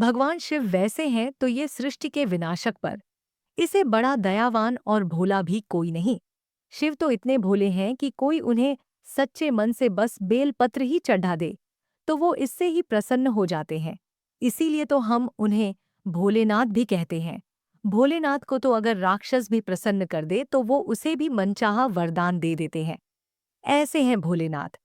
भगवान शिव वैसे हैं तो ये सृष्टि के विनाशक पर इसे बड़ा दयावान और भोला भी कोई नहीं। शिव तो इतने भोले हैं कि कोई उन्हें सच्चे मन से बस बेलपत्र ही चढ़ा दे तो वो इससे ही प्रसन्न हो जाते हैं। इसीलिए तो हम उन्हें भोलेनाथ भी कहते हैं। भोलेनाथ को तो अगर राक्षस भी प्रसन्न कर दे तो वो उसे भी मनचाहा वरदान दे देते हैं। ऐसे हैं भोलेनाथ।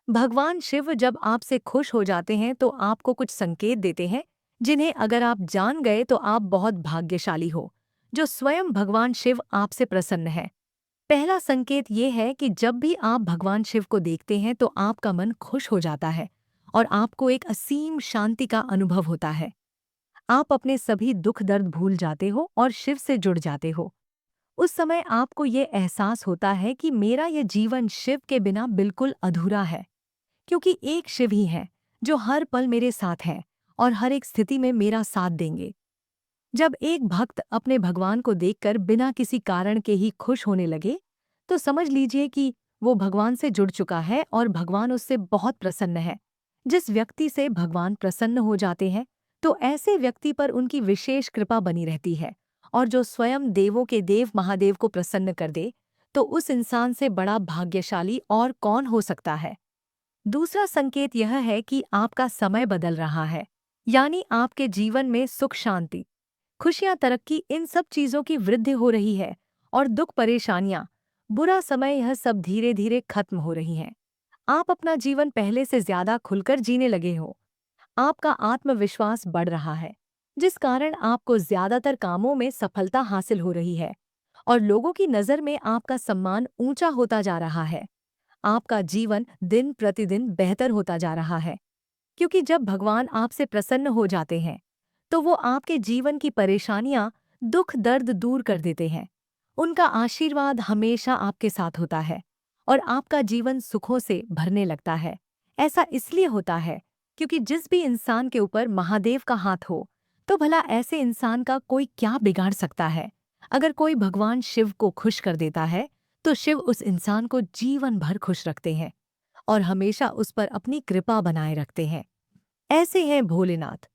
भगवान शिव जब आपसे खुश हो जाते हैं तो आपको कुछ संकेत देते हैं, जिन्हें अगर आप जान गए तो आप बहुत भाग्यशाली हो, जो स्वयं भगवान शिव आपसे प्रसन्न है। पहला संकेत ये है कि जब भी आप भगवान शिव को देखते हैं तो आपका मन खुश हो जाता है और आपको एक असीम शांति का अनुभव होता है। आप अपने सभी दुख दर्द भूल जाते हो और शिव से जुड़ जाते हो। उस समय आपको ये एहसास होता है कि मेरा ये जीवन शिव के बिना बिल्कुल अधूरा है, क्योंकि एक शिव ही हैं जो हर पल मेरे साथ हैं और हर एक स्थिति में मेरा साथ देंगे। जब एक भक्त अपने भगवान को देखकर बिना किसी कारण के ही खुश होने लगे, तो समझ लीजिए कि वो भगवान से जुड़ चुका है और भगवान उससे बहुत प्रसन्न है। जिस व्यक्ति से भगवान प्रसन्न हो जाते हैं, तो ऐसे व्यक्ति पर उनकी विशेष कृपा बनी रहती है और जो स्वयं देवों के देव महादेव को प्रसन्न कर दे, तो उस इंसान से बड़ा भाग्यशाली और कौन हो सकता है। दूसरा संकेत यह है कि आपका समय बदल रहा है, यानी आपके जीवन में सुख शांति खुशियां तरक्की इन सब चीजों की वृद्धि हो रही है और दुख परेशानियां बुरा समय यह सब धीरे धीरे खत्म हो रही हैं। आप अपना जीवन पहले से ज्यादा खुलकर जीने लगे हो। आपका आत्मविश्वास बढ़ रहा है, जिस कारण आपको ज्यादातर कामों में सफलता हासिल हो रही है और लोगों की नजर में आपका सम्मान ऊंचा होता जा रहा है। आपका जीवन दिन प्रतिदिन बेहतर होता जा रहा है, क्योंकि जब भगवान आपसे प्रसन्न हो जाते हैं तो वो आपके जीवन की परेशानियां दुख दर्द दूर कर देते हैं। उनका आशीर्वाद हमेशा आपके साथ होता है और आपका जीवन सुखों से भरने लगता है। ऐसा इसलिए होता है क्योंकि जिस भी इंसान के ऊपर महादेव का हाथ हो, तो भला ऐसे इंसान का कोई क्या बिगाड़ सकता है। अगर कोई भगवान शिव को खुश कर देता है तो शिव उस इंसान को जीवन भर खुश रखते हैं और हमेशा उस पर अपनी कृपा बनाए रखते हैं। ऐसे हैं भोलेनाथ।